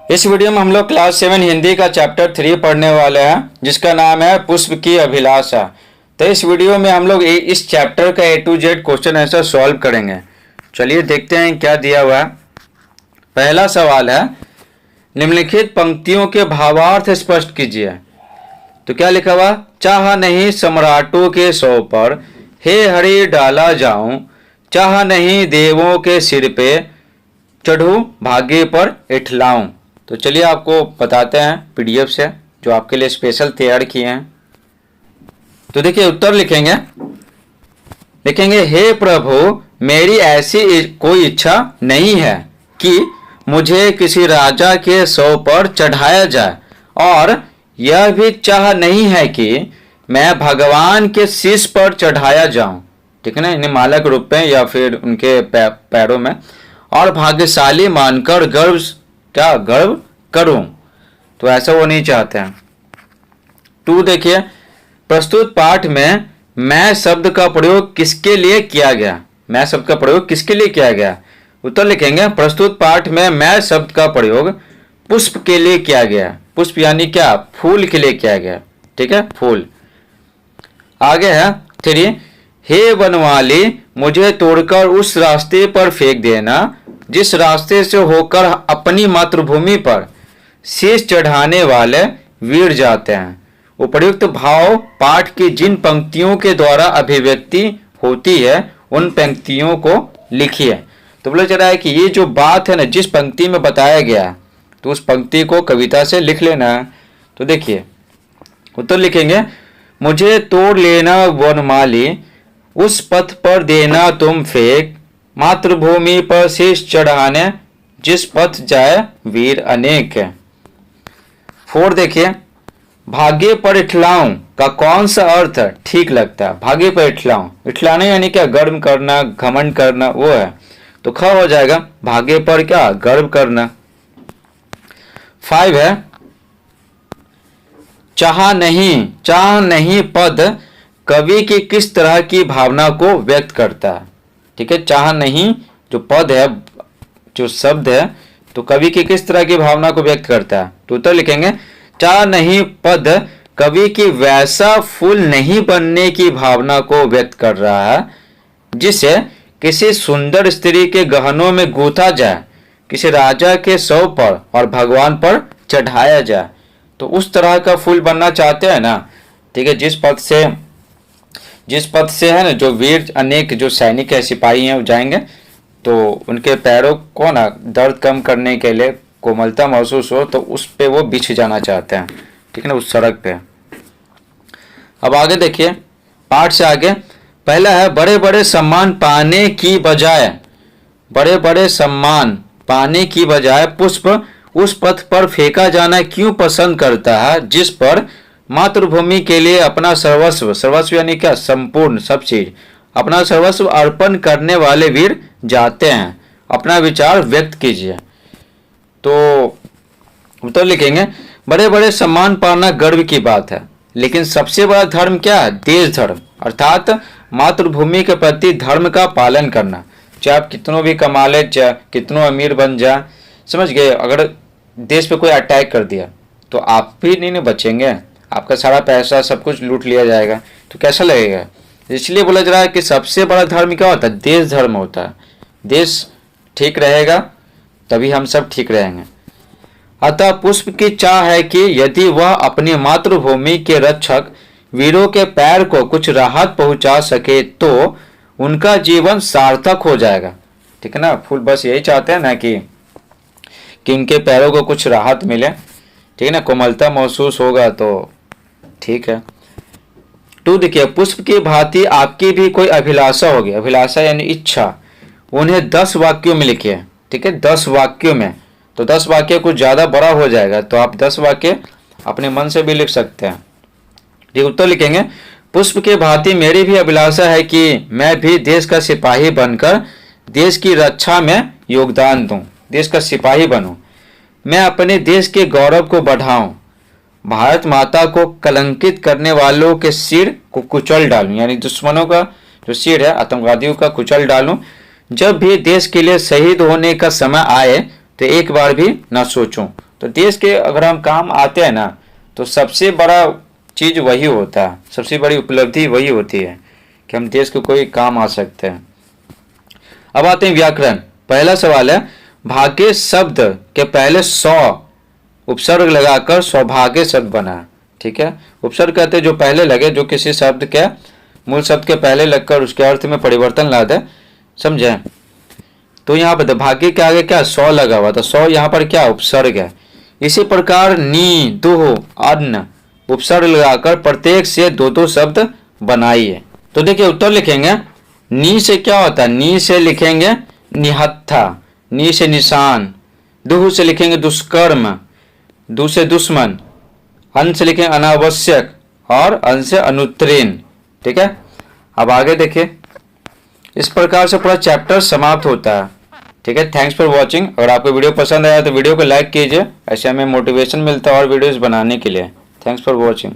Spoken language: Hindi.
इस वीडियो में हम लोग क्लास 7 हिंदी का चैप्टर 3 पढ़ने वाले हैं, जिसका नाम है पुष्प की अभिलाषा। तो इस वीडियो में हम लोग इस चैप्टर का A to Z question answer solve करेंगे। चलिए देखते हैं क्या दिया हुआ है। पहला सवाल है, निम्नलिखित पंक्तियों के भावार्थ स्पष्ट कीजिए। तो क्या लिखा हुआ, चाह नहीं सम्राटों के सौ पर, हे हरि डाला जाऊं, चाह नहीं देवों के सिर पे, चढ़ूं भाग्य पर इठलाऊं। तो चलिए आपको बताते हैं PDF से, जो आपके लिए स्पेशल तैयार किए हैं। तो देखिए उत्तर लिखेंगे हे प्रभु, मेरी ऐसी कोई इच्छा नहीं है कि मुझे किसी राजा के सौ पर चढ़ाया जाए, और यह भी चाह नहीं है कि मैं भगवान के शीश पर चढ़ाया जाऊं, ठीक है ना, इन्हें माला के रूप में या फिर उनके पैरों में, और भाग्यशाली मानकर गर्व करूं। तो ऐसा वो नहीं चाहते हैं। 2 देखिए, प्रस्तुत पाठ में मैं शब्द का प्रयोग किसके लिए किया गया। मैं शब्द का प्रयोग किसके लिए किया गया। उत्तर लिखेंगे, प्रस्तुत पाठ में मैं शब्द का प्रयोग पुष्प के लिए किया गया। पुष्प यानी क्या, फूल के लिए किया गया, ठीक है, फूल। आगे है 3, हे वनमाली, मुझे तोड़कर उस रास्ते पर फेंक देना जिस रास्ते से होकर अपनी मातृभूमि पर शीश चढ़ाने वाले वीर जाते हैं। उपर्युक्त भाव पाठ की जिन पंक्तियों के द्वारा अभिव्यक्ति होती है उन पंक्तियों को लिखिए। तो बोला जा रहा है कि ये जो बात है ना, जिस पंक्ति में बताया गया, तो उस पंक्ति को कविता से लिख लेना है। तो देखिए उत्तर लिखेंगे, मुझे तोड़ लेना वनमाली, उस पथ पर देना तुम फेंक, मातृभूमि पर शीश चढ़ाने जिस पथ जाए वीर अनेक। 4 देखिए, भाग्य पर इठलाऊं का कौन सा अर्थ ठीक लगता है। भाग्य पर इठलाऊं, इठलाना यानी क्या, गर्व करना, घमंड करना, वो है। तो ख हो जाएगा, भाग्य पर क्या, गर्व करना। 5 है, चाह नहीं पद कवि की किस तरह की भावना को व्यक्त करता है। ठीक है, चाह नहीं जो पद है, जो शब्द है, तो कवि की किस तरह की भावना को व्यक्त करता है। तो उत्तर लिखेंगे, चाह नहीं पद कवि की वैसा फूल नहीं बनने की भावना को व्यक्त कर रहा है जिसे किसी सुंदर स्त्री के गहनों में गूंथा जाए, किसी राजा के सौ पर और भगवान पर चढ़ाया जाए। तो उस तरह का फूल बनना चाहते हैं ना, ठीक है, जिस पद से है ना, जो वीर अनेक जो सैनिक है, सिपाही हैं, वो जाएंगे तो उनके पैरों को ना दर्द कम करने के लिए कोमलता महसूस हो, तो उस पे वो बिछ जाना चाहते हैं, ठीक है ना, उस सड़क पे। अब आगे देखिए, पाठ से आगे पहला है, बड़े बड़े सम्मान पाने की बजाय पुष्प उस पथ पर फेंका जाना क्यों पसंद करता है जिस पर मातृभूमि के लिए अपना सर्वस्व यानी क्या, संपूर्ण सब चीज, अपना सर्वस्व अर्पण करने वाले वीर जाते हैं। अपना विचार व्यक्त कीजिए। तो उत्तर लिखेंगे, बड़े बड़े सम्मान पाना गर्व की बात है, लेकिन सबसे बड़ा धर्म क्या है, देश धर्म, अर्थात मातृभूमि के प्रति धर्म का पालन करना। चाहे आप कितनों भी कमा ले, चाहे कितनों अमीर बन जाए, समझ गए, अगर देश पे कोई अटैक कर दिया तो आप भी नहीं बचेंगे, आपका सारा पैसा सब कुछ लूट लिया जाएगा, तो कैसा लगेगा। इसलिए बोला जा रहा है कि सबसे बड़ा धर्म क्या होता है, देश धर्म होता है। देश ठीक रहेगा तभी हम सब ठीक रहेंगे। अतः पुष्प की चाह है कि यदि वह अपनी मातृभूमि के रक्षक वीरों के पैर को कुछ राहत पहुंचा सके तो उनका जीवन सार्थक हो जाएगा, ठीक है ना। फूल बस यही चाहते हैं ना कि इनके पैरों को कुछ राहत मिले, ठीक है ना, कोमलता महसूस होगा तो ठीक है। 2 देखिए, पुष्प की भांति आपकी भी कोई अभिलाषा होगी। अभिलाषा यानी इच्छा, उन्हें 10 वाक्यों में लिखिए, ठीक है, 10 वाक्यों में। तो 10 वाक्य कुछ ज्यादा बड़ा हो जाएगा, तो आप 10 वाक्य अपने मन से भी लिख सकते हैं। ठीक, उत्तर लिखेंगे, पुष्प के भांति मेरी भी अभिलाषा है कि मैं भी देश का सिपाही बनकर देश की रक्षा में योगदान दूं, देश का सिपाही बनूं, मैं अपने देश के गौरव को बढ़ाऊं, भारत माता को कलंकित करने वालों के सिर को कुचल डालूं, यानी दुश्मनों का जो सिर है, आतंकवादियों का कुचल डालूं। जब भी देश के लिए शहीद होने का समय आए तो एक बार भी न सोचूं, तो देश के अगर हम काम आते हैं ना तो सबसे बड़ा चीज़ वही होता है, सबसे बड़ी उपलब्धि वही होती है कि हम देश को कोई काम आ सकते हैं। अब आते हैं व्याकरण। पहला सवाल है, भाग्य शब्द के पहले सौ उपसर्ग लगाकर सौभाग्य शब्द बना। ठीक है, उपसर्ग कहते हैं जो पहले लगे, जो किसी शब्द के मूल शब्द के पहले लगकर उसके अर्थ में परिवर्तन ला दे, समझे। तो यहाँ पर भाग्य के आगे क्या सौ लगा हुआ था, सौ यहाँ पर क्या उपसर्ग है। इसी प्रकार नी दुह अन्न उपसर्ग लगाकर प्रत्येक से दो दो शब्द बनाइए। तो देखिए उत्तर लिखेंगे, नी से क्या होता है, नी से लिखेंगे निहत्था, नी से निशान, दुह से लिखेंगे दुष्कर्म, दु से दुश्मन, अन से लिखेंगे अनावश्यक और अन से अनुत्तीर्ण। ठीक है, अब आगे देखिए, इस प्रकार से पूरा चैप्टर समाप्त होता है। ठीक है, थैंक्स फॉर वॉचिंग। अगर आपको वीडियो पसंद आया तो वीडियो को लाइक कीजिए, ऐसे हमें मोटिवेशन मिलता है और वीडियोस बनाने के लिए। Thanks for watching.